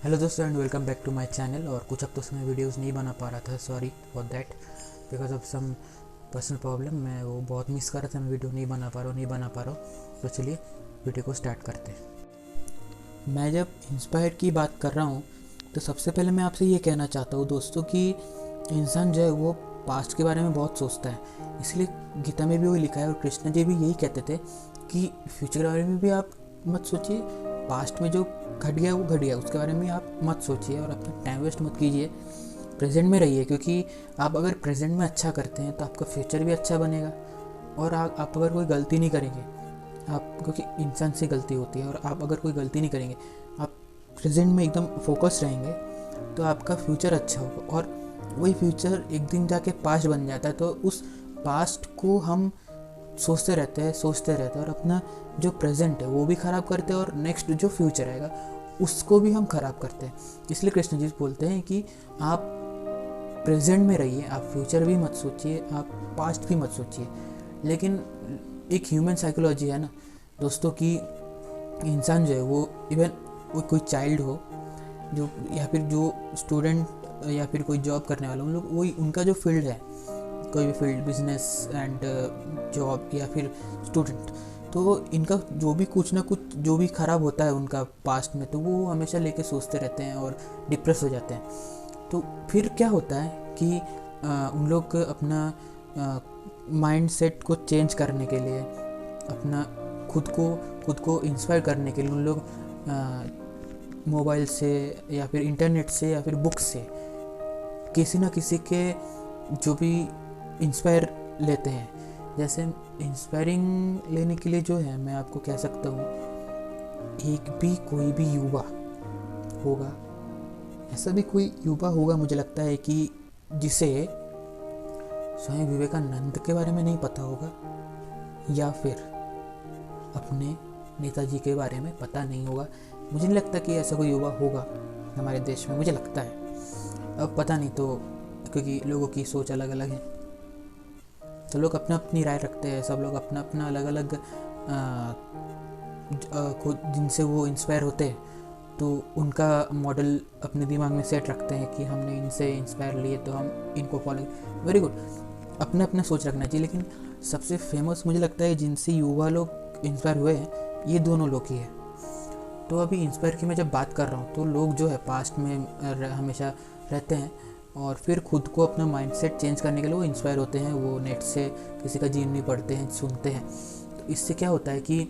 Hello दोस्तों and welcome back to my channel. और कुछ हफ्तों से मैं वीडियोस नहीं बना पा रहा था, sorry for that because of some personal problem. मैं वो बहुत मिस कर रहा था, मैं वीडियो नहीं बना पा रहा हूँ। तो चलिए वीडियो को स्टार्ट करते हैं। मैं जब इंस्पायर की बात कर रहा हूँ तो सबसे पहले मैं आपसे ये कहना चाहता हूँ दोस्तों कि इंसान जो है वो पास्ट के बारे में बहुत सोचता है। इसलिए गीता में भी वही लिखा है और कृष्ण जी भी यही कहते थे कि फ्यूचर के बारे में भी आप मत सोचिए, पास्ट में जो घट गया वो घट गया, उसके बारे में आप मत सोचिए और अपना टाइम वेस्ट मत कीजिए। प्रेजेंट में रहिए, क्योंकि आप अगर प्रेजेंट में अच्छा करते हैं तो आपका फ्यूचर भी अच्छा बनेगा। और आप अगर कोई गलती नहीं करेंगे, आप क्योंकि इंसान से गलती होती है, और आप अगर कोई गलती नहीं करेंगे, आप प्रेजेंट में एकदम फोकस रहेंगे तो आपका फ्यूचर अच्छा होगा। और वही फ्यूचर एक दिन जाके पास्ट बन जाता है, तो उस पास्ट को हम सोचते रहते हैं और अपना जो प्रेजेंट है वो भी ख़राब करते हैं और नेक्स्ट जो फ्यूचर आएगा उसको भी हम ख़राब करते हैं। इसलिए कृष्ण जी बोलते हैं कि आप प्रेजेंट में रहिए, आप फ्यूचर भी मत सोचिए, आप पास्ट भी मत सोचिए। लेकिन एक ह्यूमन साइकोलॉजी है ना दोस्तों कि इंसान जो है वो इवन वो कोई चाइल्ड हो जो या फिर जो स्टूडेंट या फिर कोई जॉब करने वाला, उन लोग वही उनका जो फील्ड है, कोई भी फील्ड, बिजनेस एंड जॉब या फिर स्टूडेंट, तो इनका जो भी कुछ ना कुछ जो भी ख़राब होता है उनका पास्ट में, तो वो हमेशा लेके सोचते रहते हैं और डिप्रेस हो जाते हैं। तो फिर क्या होता है कि उन लोग अपना माइंड सेट को चेंज करने के लिए, अपना खुद को इंस्पायर करने के लिए उन लोग मोबाइल से या फिर इंटरनेट से या फिर बुक से किसी न किसी के जो भी इंस्पायर लेते हैं। जैसे इंस्पायरिंग लेने के लिए जो है, मैं आपको कह सकता हूँ, एक भी कोई भी युवा होगा, ऐसा भी कोई युवा होगा मुझे लगता है कि जिसे स्वामी विवेकानंद के बारे में नहीं पता होगा या फिर अपने नेताजी के बारे में पता नहीं होगा। मुझे नहीं लगता कि ऐसा कोई युवा होगा हमारे देश में, मुझे लगता है। अब पता नहीं, तो क्योंकि लोगों की सोच अलग अलग है, तो लोग अपना अपनी राय रखते हैं, सब लोग अपना अपना अलग अलग खुद जिनसे वो इंस्पायर होते हैं तो उनका मॉडल अपने दिमाग में सेट रखते हैं कि हमने इनसे इंस्पायर लिए तो हम इनको फॉलो। वेरी गुड, अपना अपना सोच रखना चाहिए। लेकिन सबसे फेमस मुझे लगता है जिनसे युवा लोग इंस्पायर हुए हैं, ये दोनों लोग ही है। तो अभी इंस्पायर की मैं जब बात कर रहा हूँ तो लोग जो है पास्ट में हमेशा रहते हैं और फिर खुद को अपना माइंडसेट चेंज करने के लिए वो इंस्पायर होते हैं, वो नेट से किसी का जीवनी पढ़ते हैं, सुनते हैं। तो इससे क्या होता है कि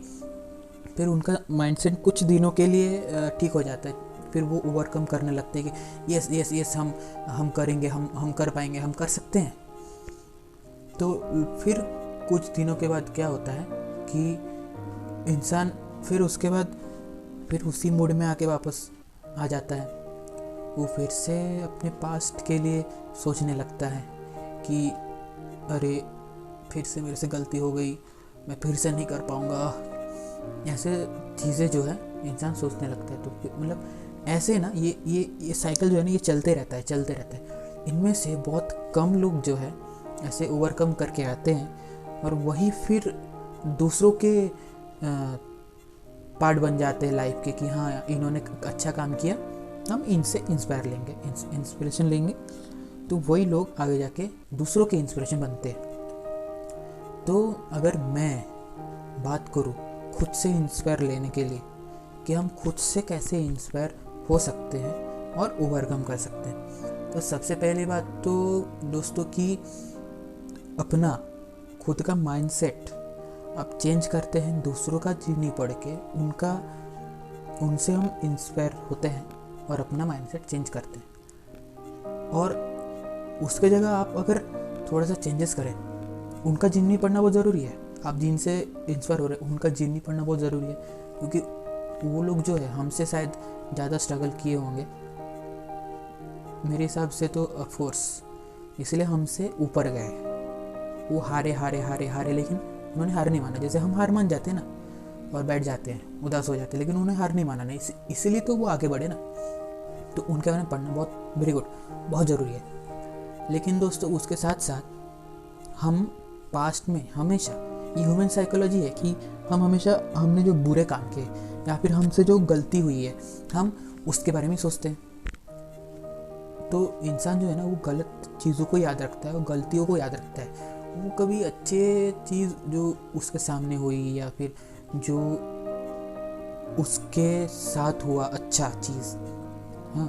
फिर उनका माइंडसेट कुछ दिनों के लिए ठीक हो जाता है, फिर वो ओवरकम करने लगते हैं कि यस यस यस हम करेंगे, हम कर पाएंगे, हम कर सकते हैं। तो फिर कुछ दिनों के बाद क्या होता है कि इंसान फिर उसके बाद फिर उसी मूड में आके वापस आ जाता है। वो फिर से अपने पास्ट के लिए सोचने लगता है कि अरे फिर से मेरे से गलती हो गई, मैं फिर से नहीं कर पाऊँगा। ऐसे चीज़ें जो है इंसान सोचने लगता है। तो मतलब ऐसे ना ये साइकिल जो है ना ये चलते रहता है। इनमें से बहुत कम लोग जो है ऐसे ओवरकम करके आते हैं और वही फिर दूसरों के पार्ट बन जाते हैं लाइफ के कि हाँ इन्होंने अच्छा काम किया, हम इनसे इंस्पिरेशन लेंगे। तो वही लोग आगे जाके दूसरों के इंस्पिरेशन बनते हैं। तो अगर मैं बात करूँ खुद से इंस्पायर लेने के लिए कि हम खुद से कैसे इंस्पायर हो सकते हैं और ओवरकम कर सकते हैं, तो सबसे पहली बात तो दोस्तों कि अपना खुद का माइंडसेट आप चेंज करते हैं दूसरों का जीवनी पढ़ के, उनसे हम इंस्पायर होते हैं और अपना माइंडसेट चेंज करते हैं। और उसके जगह आप अगर थोड़ा सा चेंजेस करें, उनका जीवनी पढ़ना बहुत ज़रूरी है। आप जिनसे इंस्पायर हो रहे हैं उनका जीवनी पढ़ना बहुत ज़रूरी है, क्योंकि वो लोग जो है हमसे शायद ज़्यादा स्ट्रगल किए होंगे मेरे हिसाब से, तो ऑफकोर्स इसलिए हमसे ऊपर गए। वो हारे लेकिन उन्होंने हार नहीं माना। जैसे हम हार मान जाते हैं ना और बैठ जाते हैं, उदास हो जाते हैं, लेकिन उन्होंने हार नहीं माना नहीं, इसीलिए तो वो आगे बढ़े ना। तो उनके बारे में पढ़ना बहुत वेरी गुड, बहुत ज़रूरी है। लेकिन दोस्तों उसके साथ साथ हम पास्ट में हमेशा, ये ह्यूमन साइकोलॉजी है कि हम हमेशा हमने जो बुरे काम किए या फिर हमसे जो गलती हुई है हम उसके बारे में सोचते हैं। तो इंसान जो है ना वो गलत चीज़ों को याद रखता है, वो गलतियों को याद रखता है। वो कभी अच्छे चीज़ जो उसके सामने हुई या फिर जो उसके साथ हुआ अच्छा चीज़, हाँ,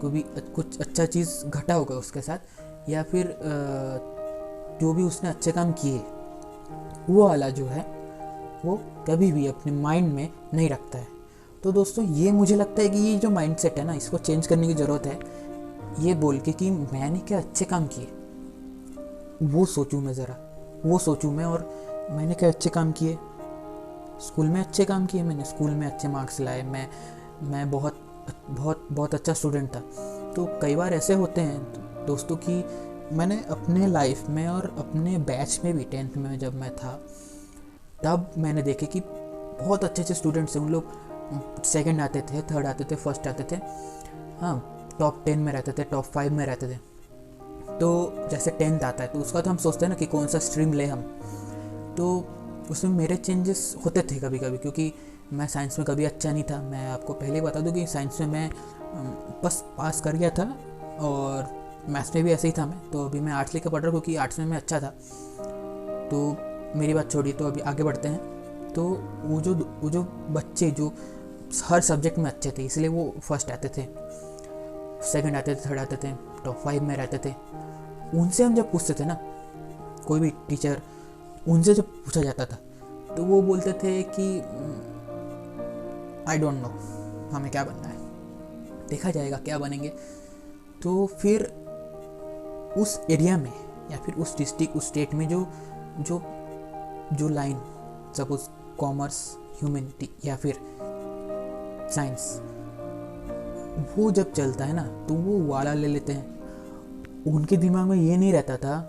कभी कुछ अच्छा चीज़ घटा होगा उसके साथ, या फिर जो भी उसने अच्छे काम किए, वो वाला जो है वो कभी भी अपने माइंड में नहीं रखता है। तो दोस्तों ये मुझे लगता है कि ये जो माइंडसेट है ना, इसको चेंज करने की ज़रूरत है। ये बोल के कि मैंने क्या अच्छे काम किए, वो सोचूं मैं ज़रा, वो सोचूं मैं, और मैंने क्या अच्छे काम किए। स्कूल में अच्छे काम किए, मैंने स्कूल में अच्छे मार्क्स लाए, मैं बहुत बहुत बहुत अच्छा स्टूडेंट था। तो कई बार ऐसे होते हैं दोस्तों कि मैंने अपने लाइफ में और अपने बैच में भी 10th में जब मैं था, तब मैंने देखे कि बहुत अच्छे अच्छे स्टूडेंट्स हैं। उन लोग सेकंड आते थे, थर्ड आते थे, फर्स्ट आते थे, हाँ, टॉप 10 में रहते थे, टॉप 5 में रहते थे। तो जैसे 10th आता है तो उसका तो हम सोचते हैं ना कि कौन सा स्ट्रीम ले हम। तो उसमें मेरे चेंजेस होते थे कभी कभी, क्योंकि मैं साइंस में कभी अच्छा नहीं था। मैं आपको पहले ही बता दूं कि साइंस में मैं बस पास कर गया था, और मैथ्स में भी ऐसे ही था मैं। तो अभी मैं आर्ट्स लेकर पढ़ रहा हूँ क्योंकि आर्ट्स में मैं अच्छा था। तो मेरी बात छोड़िए, तो अभी आगे बढ़ते हैं। तो वो जो बच्चे जो हर सब्जेक्ट में अच्छे थे, इसलिए वो फर्स्ट आते थे, सेकंड आते थे, थर्ड आते थे, टॉप 5 में रहते थे। उनसे हम जब पूछते थे ना, कोई भी टीचर, उनसे जब पूछा जाता था तो वो बोलते थे कि आई डोंट नो, हमें क्या बनना है, देखा जाएगा क्या बनेंगे। तो फिर उस एरिया में या फिर उस डिस्ट्रिक्ट, उस स्टेट में जो जो जो लाइन, सपोज कॉमर्स, ह्यूमैनिटी या फिर साइंस, वो जब चलता है ना तो वो वाला ले लेते हैं। उनके दिमाग में ये नहीं रहता था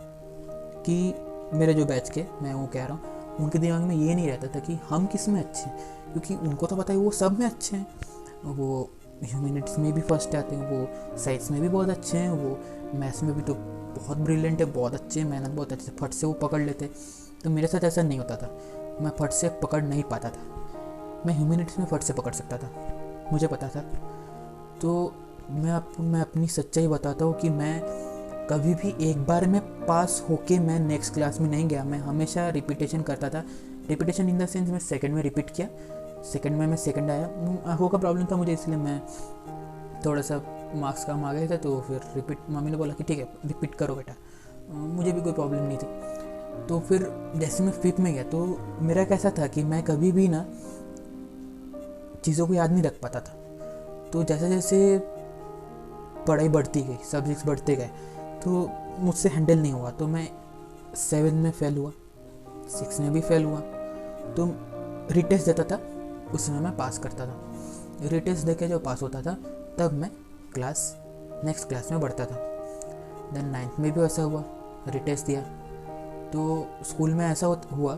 कि मेरे जो बैच के, मैं वो कह रहा हूँ, उनके दिमाग में ये नहीं रहता था कि हम किस में अच्छे हैं, क्योंकि उनको तो पता है वो सब में अच्छे हैं। वो ह्यूमैनिटीज़ में भी फर्स्ट आते हैं, वो साइंस में भी बहुत अच्छे हैं, वो मैथ्स में भी तो बहुत ब्रिलियंट है, बहुत अच्छे हैं, मेहनत बहुत अच्छे, फट से वो पकड़ लेते। तो मेरे साथ ऐसा नहीं होता था, मैं फट से पकड़ नहीं पाता था। मैं ह्यूमैनिटीज़ में फट से पकड़ सकता था, मुझे पता था। तो मैं अपनी सच्चाई बताता हूँ कि मैं कभी भी एक बार में पास होके मैं नेक्स्ट क्लास में नहीं गया। मैं हमेशा रिपीटेशन करता था। रिपीटेशन इन द सेंस मैं सेकंड में रिपीट किया, सेकंड में मैं सेकंड आया। आँखों का प्रॉब्लम था मुझे, इसलिए मैं थोड़ा सा मार्क्स कम आ गए थे, तो फिर रिपीट, मम्मी ने बोला कि ठीक है रिपीट करो बेटा, मुझे भी कोई प्रॉब्लम नहीं थी। तो फिर जैसे मैं 5th में गया तो मेरा कैसा था कि मैं कभी भी ना चीज़ों को याद नहीं रख पाता था। तो जैसे जैसे पढ़ाई बढ़ती गई, सब्जेक्ट्स बढ़ते गए, तो मुझसे हैंडल नहीं हुआ। तो मैं 7 में फेल हुआ, 6 में भी फेल हुआ। तो रिटेस्ट देता था, उसमें मैं पास करता था। रिटेस्ट दे के जब पास होता था तब मैं नेक्स्ट क्लास में बढ़ता था। देन 9th में भी ऐसा हुआ, रिटेस्ट दिया। तो स्कूल में ऐसा हुआ,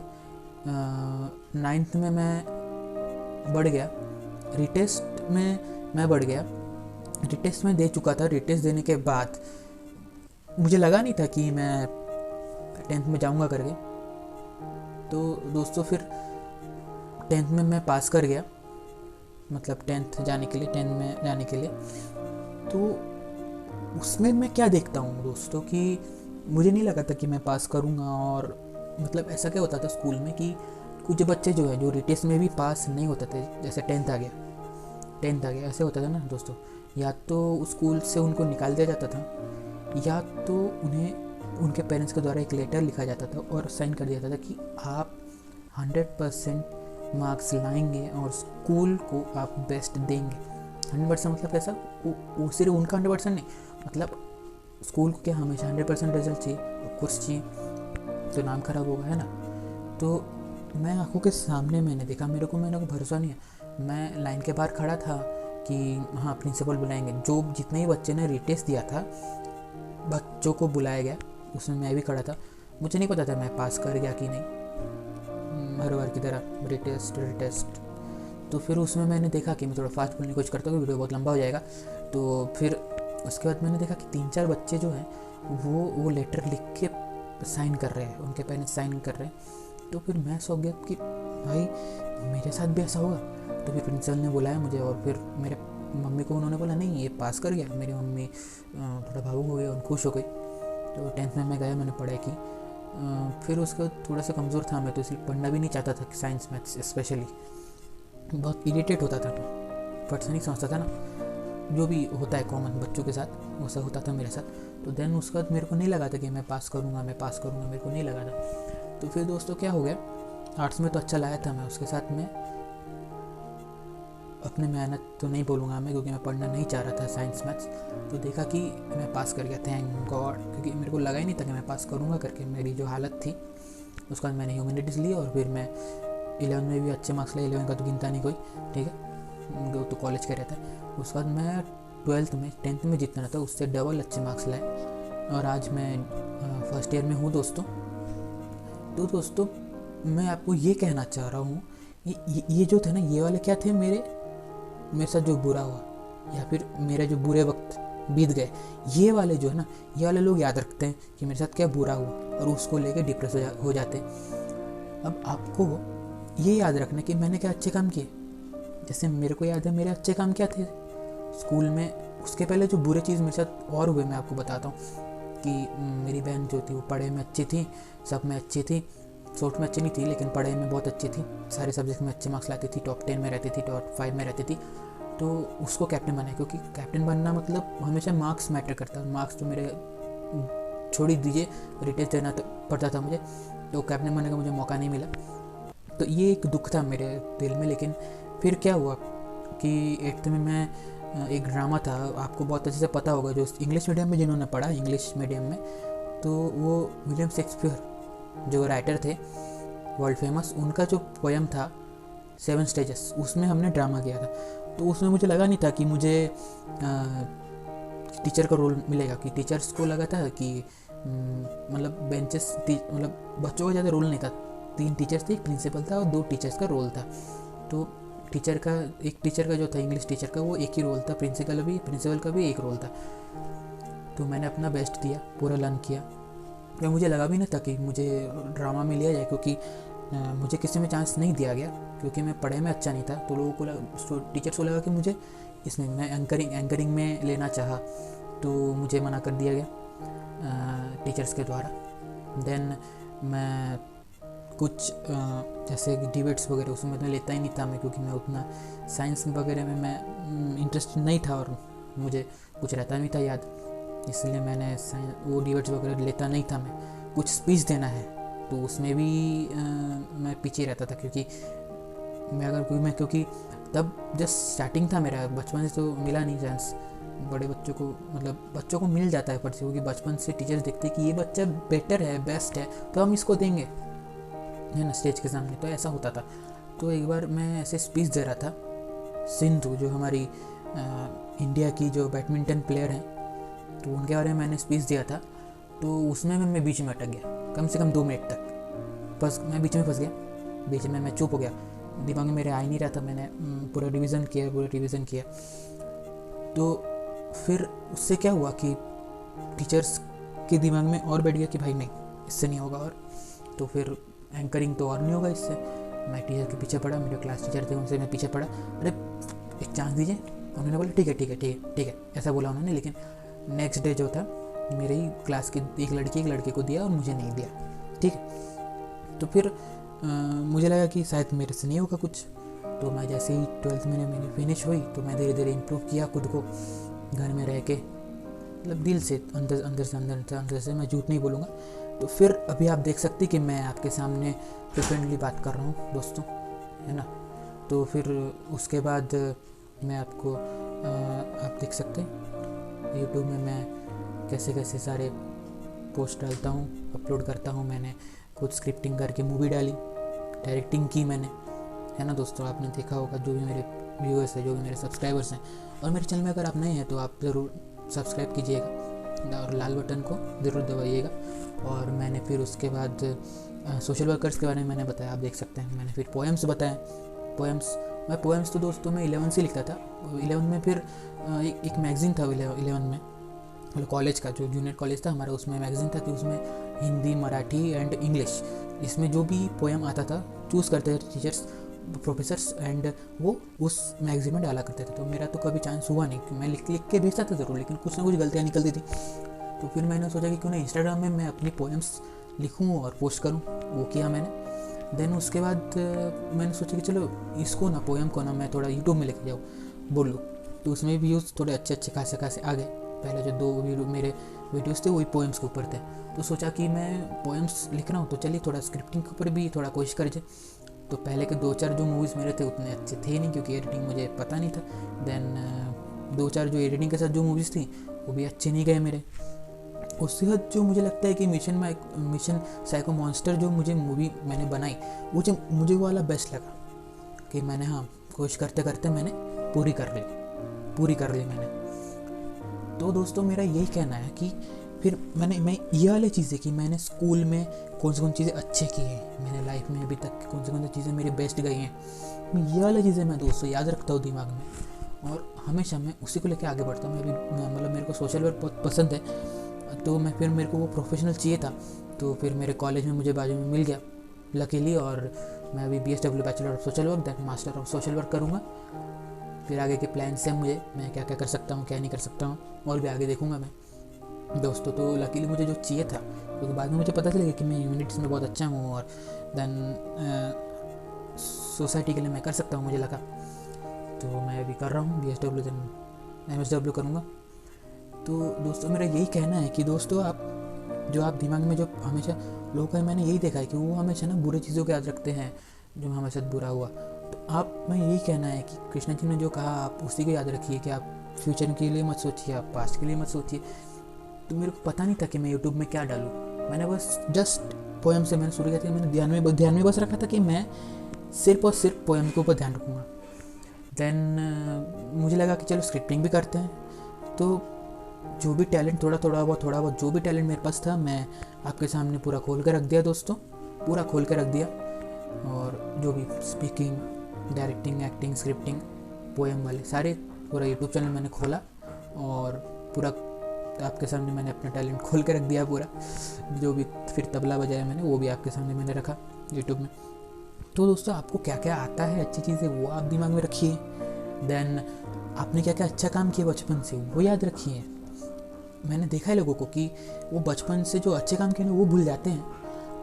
9th में मैं बढ़ गया, रिटेस्ट में मैं बढ़ गया, रिटेस्ट में दे चुका था। रिटेस्ट देने के बाद मुझे लगा नहीं था कि मैं 10th में जाऊंगा करके। तो दोस्तों फिर 10th में मैं पास कर गया, मतलब 10th जाने के लिए, 10 में जाने के लिए। तो उसमें मैं क्या देखता हूँ दोस्तों कि मुझे नहीं लगा था कि मैं पास करूँगा। और मतलब ऐसा क्या होता था स्कूल में कि कुछ बच्चे जो है जो रिटेस्ट में भी पास नहीं होते थे, जैसे 10th आ गया ऐसे होता था ना दोस्तों, या तो स्कूल से उनको निकाल दिया जाता था, या तो उन्हें उनके पेरेंट्स के द्वारा एक लेटर लिखा जाता था और साइन कर दिया जाता था कि आप 100% मार्क्स लाएंगे और स्कूल को आप बेस्ट देंगे। 100% मतलब कैसा, वो सिर्फ उनका 100% नहीं, मतलब स्कूल को क्या हमेशा 100% रिजल्ट चाहिए, कुछ चाहिए, तो नाम खराब होगा, है ना। तो मैं आंखों के सामने मैंने देखा, मेरे को भरोसा नहीं है। मैं लाइन के बाहर खड़ा था कि हाँ प्रिंसिपल बुलाएंगे। जो जितने ही बच्चे ने रिटेस्ट दिया था, बच्चों को बुलाया गया, उसमें मैं भी खड़ा था। मुझे नहीं पता था मैं पास कर गया कि नहीं, हर बार की तरह रिटेस्ट। तो फिर उसमें मैंने देखा कि मैं थोड़ा फास्ट बोलने की कोशिश करता हूँ, वीडियो बहुत लंबा हो जाएगा। तो फिर उसके बाद मैंने देखा कि 3-4 बच्चे जो हैं वो लेटर लिख के साइन कर रहे हैं, उनके पेरेंट्स साइन कर रहे हैं। तो फिर मैं सोच गया कि भाई मेरे साथ भी ऐसा होगा। तो फिर प्रिंसिपल ने बुलाया मुझे और फिर मम्मी को उन्होंने बोला नहीं ये पास कर गया। मेरी मम्मी थोड़ा भावुक हो गई और खुश हो गई। तो 10th में मैं गया, मैंने पढ़ाई की। फिर उसका थोड़ा सा कमज़ोर था मैं, तो इसलिए पढ़ना भी नहीं चाहता था, साइंस मैथ्स स्पेशली बहुत इरिटेट होता था मैं, फट से नहीं समझता था ना, जो भी होता है कॉमन बच्चों के साथ वैसा होता था मेरे साथ। तो देन उसके बाद मेरे को नहीं लगा था कि मैं पास करूँगा, मेरे को नहीं लगा था। तो फिर दोस्तों क्या हो गया, आर्ट्स में तो अच्छा लाया था मैं, उसके साथ में अपने मेहनत तो नहीं बोलूँगा मैं, क्योंकि मैं पढ़ना नहीं चाह रहा था साइंस मैथ्स। तो देखा कि मैं पास कर गया, थैंक गॉड, क्योंकि मेरे को लगा ही नहीं था कि मैं पास करूँगा करके, मेरी जो हालत थी। उसके बाद मैंने ह्यूमैनिटीज़ ली और फिर मैं 11 में भी अच्छे मार्क्स लाए। 11 का तो गिनता नहीं कोई, ठीक है, वो तो कॉलेज का रहता है। उसके बाद मैं 12th में 10th में जितना था उससे डबल अच्छे मार्क्स लाए और आज मैं फर्स्ट ईयर में हूँ दोस्तों। तो दोस्तों मैं आपको ये कहना चाह रहा हूँ, ये जो थे ना, ये वाले क्या थे, मेरे साथ जो बुरा हुआ या फिर मेरे जो बुरे वक्त बीत गए, ये वाले जो है ना, ये वाले लोग याद रखते हैं कि मेरे साथ क्या बुरा हुआ और उसको लेके डिप्रेस हो जाते हैं। अब आपको ये याद रखना कि मैंने क्या अच्छे काम किए। जैसे मेरे को याद है मेरे अच्छे काम क्या थे स्कूल में। उसके पहले जो बुरे चीज़ मेरे साथ और हुए मैं आपको बताता हूँ कि मेरी बहन जो थी वो पढ़ाई में अच्छी थी, सब में अच्छी थी, शॉर्ट में अच्छी नहीं थी लेकिन पढ़ाई में बहुत अच्छी थी, सारे सब्जेक्ट में अच्छे मार्क्स लाती थी, टॉप 10 में रहती थी, टॉप 5 में रहती थी। तो उसको कैप्टन बनाया, क्योंकि कैप्टन बनना मतलब हमेशा मार्क्स मैटर करता है। मार्क्स तो मेरे छोड़ ही दीजिए, रिटेस्ट देना पड़ता था मुझे, तो कैप्टन बनने का मुझे मौका नहीं मिला। तो ये एक दुख था मेरे दिल में। लेकिन फिर क्या हुआ कि 8th में मैं एक ड्रामा था, आपको बहुत अच्छे से पता होगा, जो इंग्लिश मीडियम में जिन्होंने पढ़ा इंग्लिश मीडियम में, तो वो विलियम शेक्सपियर जो राइटर थे वर्ल्ड फेमस, उनका जो पोयम था 7 स्टेजेस, उसमें हमने ड्रामा किया था। तो उसमें मुझे लगा नहीं था कि मुझे टीचर का रोल मिलेगा, कि टीचर्स को लगा था कि मतलब बेंचेस, मतलब बच्चों का ज़्यादा रोल नहीं था। 3 टीचर्स थे, एक प्रिंसिपल था और 2 टीचर्स का रोल था। तो एक टीचर का जो था इंग्लिश टीचर का, वो एक ही रोल था, प्रिंसिपल का भी एक रोल था। तो मैंने अपना बेस्ट दिया, पूरा लर्न किया। तो मुझे लगा भी नहीं था कि मुझे ड्रामा में लिया जाए, क्योंकि मुझे किसी में चांस नहीं दिया गया, क्योंकि मैं पढ़ाई में अच्छा नहीं था। तो लोगों को टीचर्स को लगा कि मुझे इसमें, मैं एंकरिंग में लेना चाहा, तो मुझे मना कर दिया गया टीचर्स के द्वारा। देन मैं कुछ जैसे डिबेट्स वगैरह उसमें तो लेता ही नहीं था मैं, क्योंकि मैं उतना साइंस वगैरह में मैं इंटरेस्ट नहीं था और मुझे कुछ रहता नहीं था याद, इसलिए मैंने वो डिबेट्स वगैरह लेता नहीं था मैं। कुछ स्पीच देना है तो उसमें भी मैं पीछे रहता था, क्योंकि क्योंकि तब जस्ट स्टार्टिंग था मेरा, बचपन से तो मिला नहीं चांस। बड़े बच्चों को, मतलब बच्चों को मिल जाता है पर से, क्योंकि बचपन से टीचर्स देखते हैं कि ये बच्चा बेटर है, बेस्ट है, तो हम इसको देंगे, है ना, स्टेज के सामने। तो ऐसा होता था। तो एक बार मैं ऐसे स्पीच दे रहा था, सिंधु जो हमारी इंडिया की जो बैडमिंटन प्लेयर हैं, तो उनके बारे में मैंने स्पीच दिया था। तो उसमें मैं बीच में अटक गया, कम से कम 2 मिनट तक बस मैं बीच में फंस गया। बीच में मैं चुप हो गया, दिमाग में मेरे आ ही नहीं रहा था। मैंने पूरा रिवीजन किया। तो फिर उससे क्या हुआ कि टीचर्स के दिमाग में और बैठ गया कि भाई नहीं, इससे नहीं होगा। और तो फिर एंकरिंग तो और नहीं होगा इससे। मैं टीचर के पीछे पड़ा, मेरे क्लास टीचर थे, उनसे मैं पीछे पड़ा, अरे एक चांस दीजिए। उन्होंने बोला ठीक है, ऐसा बोला उन्होंने। लेकिन नेक्स्ट डे जो था, मेरे ही क्लास के एक लड़के को दिया और मुझे नहीं दिया, ठीक है। तो फिर मुझे लगा कि शायद मेरे से नहीं होगा कुछ। तो मैं जैसे ही 12th में मेरी फिनिश हुई, तो मैं धीरे धीरे इम्प्रूव किया खुद को घर में रह के, मतलब दिल से, अंदर से, मैं झूठ नहीं बोलूँगा। तो फिर अभी आप देख सकते कि मैं आपके सामने फ्रिक्वेंटली बात कर रहा हूँ दोस्तों, है ना। तो फिर उसके बाद मैं आपको आप देख सकते हैं यूट्यूब में मैं कैसे सारे पोस्ट डालता हूँ, अपलोड करता हूँ। मैंने खुद स्क्रिप्टिंग करके मूवी डाली, डायरेक्टिंग की मैंने, है ना दोस्तों। आपने देखा होगा, जो भी मेरे व्यूअर्स हैं, जो भी मेरे सब्सक्राइबर्स हैं। और मेरे चैनल में अगर आप नए हैं तो आप ज़रूर सब्सक्राइब कीजिएगा और लाल बटन को ज़रूर दबाइएगा। और मैंने फिर उसके बाद सोशल वर्कर्स के बारे में मैंने बताया, आप देख सकते हैं। मैंने फिर पोएम्स बताए, पोएम्स तो दोस्तों मैं 11 से लिखता था। 11 में फिर एक मैगज़ीन था 11 में, मतलब कॉलेज का, जो जूनियर कॉलेज था हमारा, उसमें मैगज़ीन था कि उसमें हिंदी, मराठी एंड इंग्लिश, इसमें जो भी पोएम आता था चूज़ करते थे टीचर्स, प्रोफेसर्स एंड वो उस मैगजीन में डाला करते थे। तो मेरा तो कभी चांस हुआ नहीं कि मैं लिख के भेजता था ज़रूर, लेकिन कुछ ना कुछ गलतियाँ निकलती थी। तो फिर मैंने सोचा कि क्यों ना इंस्टाग्राम में मैं अपनी पोएम्स लिखूँ और पोस्ट करूँ। वो किया मैंने। देन उसके बाद मैंने सोचा कि चलो इसको ना, पोएम को ना, मैं थोड़ा यूट्यूब में लेके जाऊँ, बोलूँ। तो उसमें व्यूज़ थोड़े अच्छे खासे आ गए। पहले जो 2 मेरे वीडियोस थे वही पोएम्स के ऊपर थे। तो सोचा कि मैं पोएम्स लिख रहा हूँ तो चलिए थोड़ा स्क्रिप्टिंग के ऊपर भी थोड़ा कोशिश कर जाए। तो पहले के 2-4 जो मूवीज़ मेरे थे उतने अच्छे थे नहीं, क्योंकि एडिटिंग मुझे पता नहीं था। देन 2-4 जो एडिटिंग के साथ जो मूवीज़ थी वो भी अच्छे नहीं गए मेरे। उसके बाद जो मुझे लगता है कि मिशन साइको मॉन्स्टर जो मुझे मूवी मैंने बनाई, मुझे वो वाला बेस्ट लगा कि मैंने कोशिश करते करते मैंने पूरी कर ली मैंने। तो दोस्तों मेरा यही कहना है कि फिर मैं ये वाली चीज़ें कि मैंने स्कूल में कौन सी चीज़ें अच्छे की हैं, मैंने लाइफ में अभी तक कौन सी चीज़ें मेरी बेस्ट गई हैं, ये वाली चीज़ें मैं दोस्तों याद रखता हूँ दिमाग में, और हमेशा मैं उसी को लेकर आगे बढ़ता हूँ। मतलब मेरे को सोशल वर्क बहुत पसंद है, तो मेरे को वो प्रोफेशनल चाहिए था। तो फिर मेरे कॉलेज में मुझे बाजू में मिल गया लकीली, और मैं अभी BSW bachelor of social work that master of social work करूँगा। फिर आगे के प्लान से मैं क्या क्या कर सकता हूँ, क्या नहीं कर सकता हूँ, और भी आगे देखूँगा मैं दोस्तों। तो लकीली मुझे जो चाहिए था, क्योंकि बाद में मुझे पता चलेगा कि मैं ह्यूमैनिटीज़ में बहुत अच्छा हूँ और देन सोसाइटी के लिए मैं कर सकता हूँ, मुझे लगा। तो मैं अभी कर रहा हूँ BSW, देन MSW करूँगा। तो दोस्तों मेरा यही कहना है कि दोस्तों आप दिमाग में जो हमेशा लोगों का, मैंने यही देखा है कि वो हमेशा ना बुरी चीज़ों को याद रखते हैं जो हमारे साथ बुरा हुआ। तो मैं यही कहना है कि कृष्णा जी ने जो कहा आप उसी को याद रखिए कि आप फ्यूचर के लिए मत सोचिए, आप पास्ट के लिए मत सोचिए। तो मेरे को पता नहीं था कि मैं यूट्यूब में क्या डालूँ, मैंने बस जस्ट पोएम से मैंने शुरू किया था। मैंने ध्यान में बस रखा था कि मैं सिर्फ और सिर्फ पोएम के ऊपर ध्यान रखूँगा। देन मुझे लगा कि चलो स्क्रिप्टिंग भी करते हैं। तो जो भी टैलेंट थोड़ा बहुत जो भी टैलेंट मेरे पास था, मैं आपके सामने पूरा खोल कर रख दिया दोस्तों, पूरा खोल कर रख दिया। और जो भी speaking, directing, acting, scripting, poem वाले सारे पूरा यूट्यूब चैनल मैंने खोला, और पूरा आपके सामने मैंने अपना टैलेंट खोल कर रख दिया पूरा। जो भी फिर तबला बजाया मैंने, वो भी आपके सामने मैंने रखा यूट्यूब में। तो दोस्तों आपको क्या क्या आता है अच्छी चीज़ें, वो आप दिमाग में रखिए। देन आपने क्या क्या अच्छा काम किया बचपन से, वो याद रखिए। मैंने देखा है लोगों को कि वो बचपन से जो अच्छे काम किए ना वो भूल जाते हैं,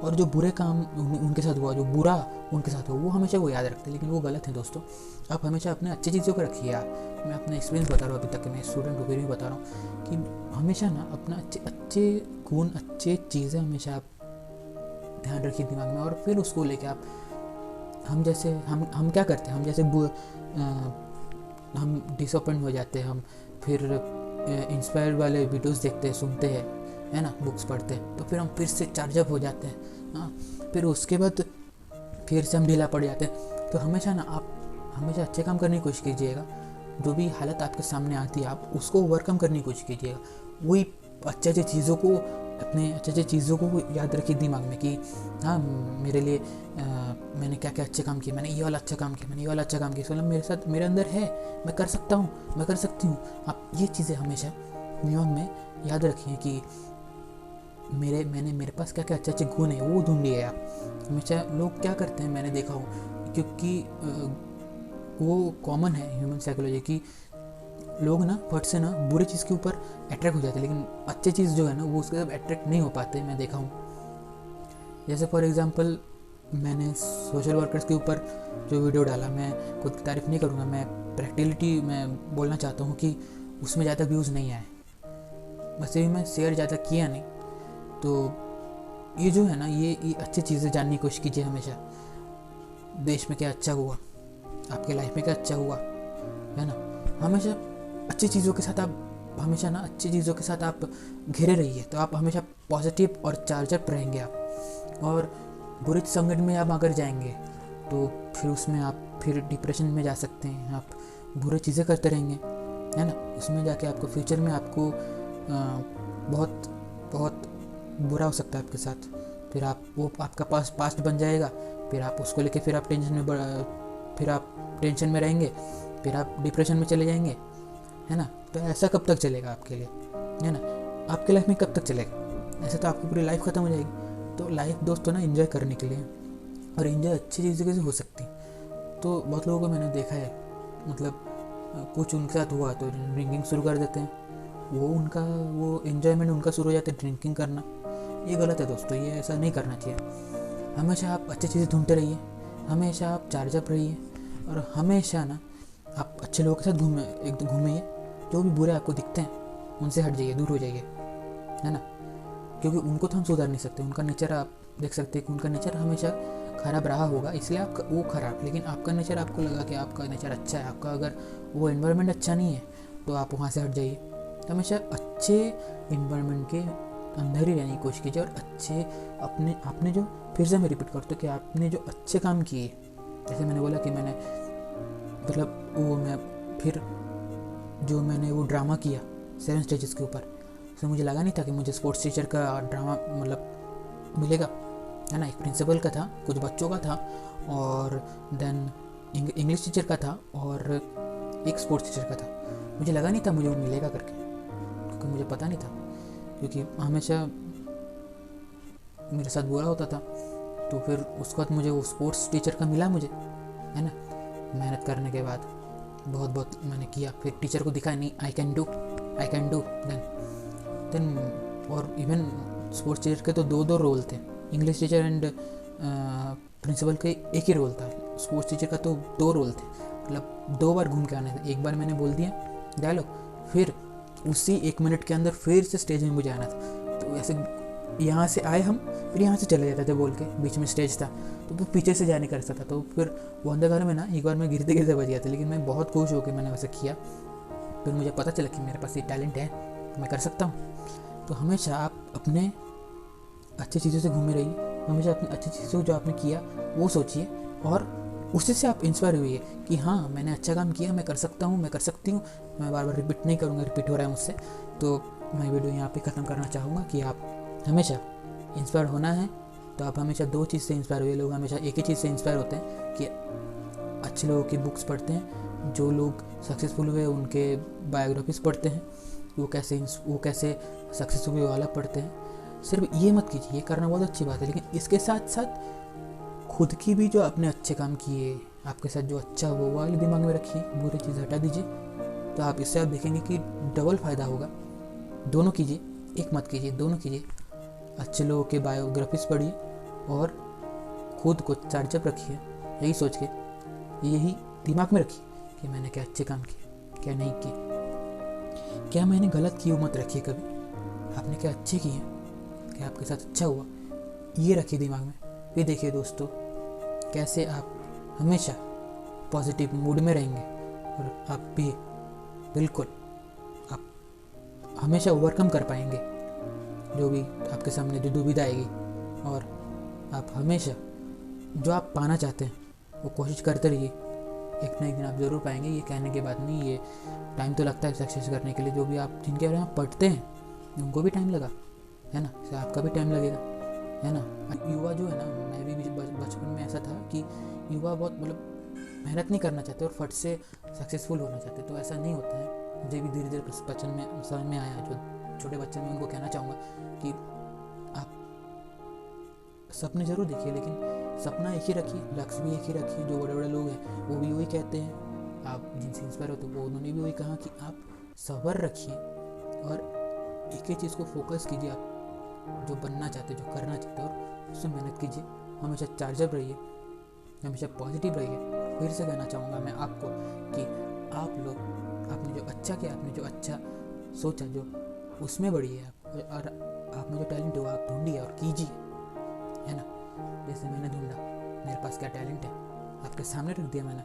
और जो बुरे काम उनके साथ हुआ, जो बुरा उनके साथ हुआ, वो हमेशा वो याद रखते हैं। लेकिन वो गलत है दोस्तों। आप हमेशा अपने अच्छी चीज़ों को रखिए। मैं अपना एक्सपीरियंस बता रहा हूँ, अभी तक मैं स्टूडेंट को फिर भी बता रहा हूँ कि हमेशा ना अपना अच्छे गुण, अच्छे चीज़ें हमेशा आप ध्यान रखिए दिमाग में, और फिर उसको लेके आप हम क्या करते हैं, हम जैसे हम डिसअपॉइंट हो जाते हैं, हम फिर इंस्पायर वाले वीडियोस देखते हैं, सुनते हैं, है ना, बुक्स पढ़ते हैं, तो फिर हम फिर से चार्जअप हो जाते हैं। फिर उसके बाद फिर से हम ढीला पड़ जाते हैं। तो हमेशा ना आप हमेशा अच्छे काम करने की कोशिश कीजिएगा। जो भी हालत आपके सामने आती है आप उसको ओवरकम करने की कोशिश कीजिएगा। वही अच्छे चीज़ों को याद रखिए दिमाग में कि मेरे लिए मैंने क्या क्या अच्छे काम किए, मैंने ये वाला अच्छा काम किया, मैंने ये वाला अच्छा काम किया, मतलब मेरे साथ, मेरे अंदर है, मैं कर सकता हूँ, मैं कर सकती हूँ। आप ये चीज़ें हमेशा दिमाग में याद रखिए कि मेरे पास क्या क्या अच्छे गुण है, वो ढूंढिए आप। हमेशा लोग क्या करते हैं, मैंने देखा हो, क्योंकि वो कॉमन है ह्यूमन साइकोलॉजी की, लोग ना फट से ना बुरी चीज़ के ऊपर अट्रैक्ट हो जाते हैं, लेकिन अच्छी चीज़ जो है ना वो उसके साथ अट्रैक्ट नहीं हो पाते, मैं देखा हूँ। जैसे फॉर एग्जांपल मैंने सोशल वर्कर्स के ऊपर जो वीडियो डाला, मैं खुद की तारीफ़ नहीं करूँगा, मैं प्रैक्टिकलिटी मैं बोलना चाहता हूँ कि उसमें ज़्यादा व्यूज़ नहीं आए, वैसे भी मैं शेयर ज़्यादा किया नहीं। तो ये जो है ना, ये अच्छी चीज़ें जानने की कोशिश कीजिए हमेशा। देश में क्या अच्छा हुआ, आपके लाइफ में क्या अच्छा हुआ, है ना। हमेशा अच्छी चीज़ों के साथ आप घिरे रहिए, तो आप हमेशा पॉजिटिव और चार्जअप रहेंगे आप। और बुरी संगत में आप अगर जाएंगे तो फिर उसमें आप फिर डिप्रेशन में जा सकते हैं, आप बुरी चीज़ें करते रहेंगे, है ना। उसमें जाके आपको फ्यूचर में आपको बहुत बहुत बुरा हो सकता है आपके साथ। फिर आपका पास्ट बन जाएगा, फिर आप उसको लेके फिर आप टेंशन में रहेंगे, फिर आप डिप्रेशन में चले जाएंगे, है ना। तो ऐसा कब तक चलेगा आपके लिए, है ना, आपके लाइफ में कब तक चलेगा? ऐसे तो आपकी पूरी लाइफ ख़त्म हो जाएगी। तो लाइफ दोस्तों ना एंजॉय करने के लिए, और एंजॉय अच्छी चीज़ों से हो सकती है। दोस्तों बहुत लोगों को मैंने देखा है, मतलब कुछ उनके साथ हुआ तो ड्रिंकिंग शुरू कर देते हैं, वो एंजॉयमेंट उनका शुरू हो जाता है ड्रिंकिंग करना। ये गलत है दोस्तों, ये ऐसा नहीं करना चाहिए। हमेशा आप अच्छी चीज़ें ढूंढते रहिए, हमेशा आप चार्ज अप रहिए, और हमेशा ना आप अच्छे लोगों के साथ घूमिए। जो भी बुरे आपको दिखते हैं उनसे हट जाइए, दूर हो जाइए, है ना। क्योंकि उनको तो हम सुधार नहीं सकते, उनका नेचर आप देख सकते हैं कि उनका नेचर हमेशा ख़राब रहा होगा, इसलिए आपका वो ख़राब, लेकिन आपका नेचर, आपको लगा कि आपका नेचर अच्छा है, आपका अगर वो इन्वायरमेंट अच्छा नहीं है तो आप वहाँ से हट जाइए। हमेशा अच्छे इन्वायरमेंट के अंदर ही रहने की कोशिश कीजिए, और अच्छे आपने जो, फिर से मैं रिपीट करता हूँ कि आपने जो अच्छे काम किए, जैसे मैंने बोला कि मैंने मतलब मैंने वो ड्रामा किया 7 स्टेजेस के ऊपर, तो मुझे लगा नहीं था कि मुझे स्पोर्ट्स टीचर का ड्रामा मतलब मिलेगा, है ना। एक प्रिंसिपल का था, कुछ बच्चों का था, और देन इंग्लिश टीचर का था, और एक स्पोर्ट्स टीचर का था। मुझे लगा नहीं था मुझे वो मिलेगा करके, क्योंकि मुझे पता नहीं था, क्योंकि हमेशा मेरे साथ बुरा होता था। तो फिर उसके बाद मुझे वो स्पोर्ट्स टीचर का मिला मुझे, है ना। मेहनत करने के बाद बहुत मैंने किया, फिर टीचर को दिखा, नहीं आई कैन डू देन। और इवन स्पोर्ट्स टीचर के तो 2 रोल थे, इंग्लिश टीचर एंड प्रिंसिपल के एक ही रोल था, स्पोर्ट्स टीचर का तो 2 रोल थे, मतलब 2 बार घूम के आने थे। एक बार मैंने बोल दिया डायलॉग, फिर उसी 1 मिनट के अंदर फिर से स्टेज में मुझे आना था। तो ऐसे यहाँ से आए हम, फिर यहाँ से चले जाते थे बोल के, बीच में स्टेज था तो वो पीछे से जा नहीं कर सकता। तो फिर वो अंधकार में ना एक बार मैं गिरते गिरते बच गया था, लेकिन मैं बहुत खुश होकर मैंने वैसे किया। फिर मुझे पता चला कि मेरे पास ये टैलेंट है, मैं कर सकता हूँ। तो हमेशा आप अपने अच्छी चीज़ों से घूमे रहिए, हमेशा अपनी अच्छी चीज़ों जो आपने किया वो सोचिए, और उसी से आप इंस्पायर हुई कि हाँ मैंने अच्छा काम किया, मैं कर सकता हूँ, मैं कर सकती हूँ। मैं बार बार रिपीट नहीं करूँगा, रिपीट हो रहा है मुझसे, तो मैं वीडियो यहाँ पे ख़त्म करना चाहूँगा कि आप हमेशा इंस्पायर होना है तो आप हमेशा 2 चीज़ से इंस्पायर हुए। लोग हमेशा एक ही चीज़ से इंस्पायर होते हैं कि अच्छे लोगों की बुक्स पढ़ते हैं, जो लोग सक्सेसफुल हुए उनके बायोग्राफीज पढ़ते हैं, वो कैसे सक्सेस हुए वाला पढ़ते हैं। सिर्फ ये मत कीजिए, ये करना बहुत अच्छी बात है, लेकिन इसके साथ साथ खुद की भी जो आपने अच्छे काम किए, आपके साथ जो अच्छा वो वाली दिमाग में रखिए, बुरी चीज़ हटा दीजिए। तो आप इससे आप देखेंगे कि डबल फ़ायदा होगा। दोनों कीजिए, एक मत कीजिए, दोनों कीजिए। अच्छे लोगों के बायोग्राफीज पढ़िए और खुद को चार्जअप रखिए, यही सोच के, यही दिमाग में रखिए कि मैंने क्या अच्छे काम किए, क्या नहीं किए, क्या मैंने गलत किए मत रखिए कभी, आपने क्या अच्छे किए, क्या आपके साथ अच्छा हुआ, ये रखिए दिमाग में। फिर देखिए दोस्तों कैसे आप हमेशा पॉजिटिव मूड में रहेंगे, और आप भी बिल्कुल आप हमेशा ओवरकम कर पाएंगे जो भी आपके सामने जो दुविधा आएगी, और आप हमेशा जो आप पाना चाहते हैं वो कोशिश करते रहिए, एक ना एक दिन आप ज़रूर पाएंगे। ये कहने के बाद नहीं, ये टाइम तो लगता है सक्सेस करने के लिए। जो भी आप जिनके बारे में आप पढ़ते हैं उनको भी टाइम लगा, है ना, तो आपका भी टाइम लगेगा, है ना। युवा जो है ना, मैं भी बचपन में ऐसा था कि युवा बहुत मतलब मेहनत नहीं करना चाहते और फट से सक्सेसफुल होना चाहते, तो ऐसा नहीं होता है। मुझे भी धीरे धीरे बचपन में समझ में आया। जो छोटे बच्चे में उनको कहना चाहूँगा कि आप सपने ज़रूर देखिए, लेकिन सपना एक ही रखिए, लक्ष्य भी एक ही रखिए। जो बड़े बड़े लोग हैं वो भी वही कहते हैं, आप जिनसे इंस्पायर होते हो वो उन्होंने भी वही कहा कि आप सब्र रखिए और एक ही चीज़ को फोकस कीजिए। आप जो बनना चाहते हो, जो करना चाहते हो, और उसमें मेहनत कीजिए। हमेशा चार्जअप रहिए, हमेशा पॉजिटिव रहिए। फिर से कहना चाहूँगा मैं आपको कि आप लोग आपने जो अच्छा किया, आपने जो अच्छा सोचा, जो उसमें बढ़िए आप, और आप में जो टैलेंट है वो आप ढूंढिए और कीजिए, है ना। जैसे मैंने ढूंढा, मेरे पास क्या टैलेंट है आपके सामने रख दिया मैंने,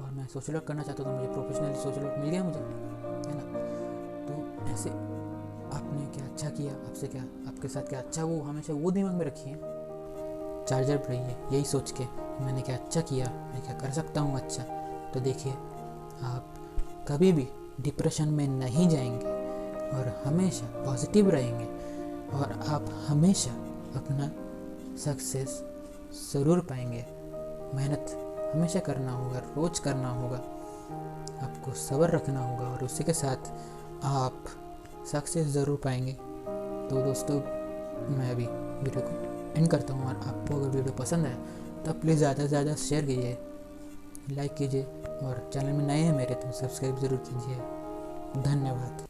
और मैं सोशल वर्क करना चाहता था, मुझे प्रोफेशनल सोशल वर्क मिल गया मुझे, है ना। तो ऐसे आपने क्या अच्छा किया, आपसे क्या, आपके साथ क्या अच्छा, वो हमेशा वो दिमाग में रखिए, चार्जर पर रहिए, यही सोच के मैंने क्या अच्छा किया, मैं क्या कर सकता हूँ अच्छा। तो देखिए आप कभी भी डिप्रेशन में नहीं जाएंगे और हमेशा पॉजिटिव रहेंगे, और आप हमेशा अपना सक्सेस ज़रूर पाएंगे। मेहनत हमेशा करना होगा, रोज़ करना होगा, आपको सब्र रखना होगा, और उसी के साथ आप सक्सेस ज़रूर पाएंगे। तो दोस्तों मैं अभी वीडियो को एंड करता हूँ, और आपको अगर वीडियो पसंद आए तो प्लीज़ ज़्यादा से ज़्यादा शेयर कीजिए, लाइक कीजिए और चैनल में नए हैं मेरे तो सब्सक्राइब ज़रूर कीजिए। धन्यवाद।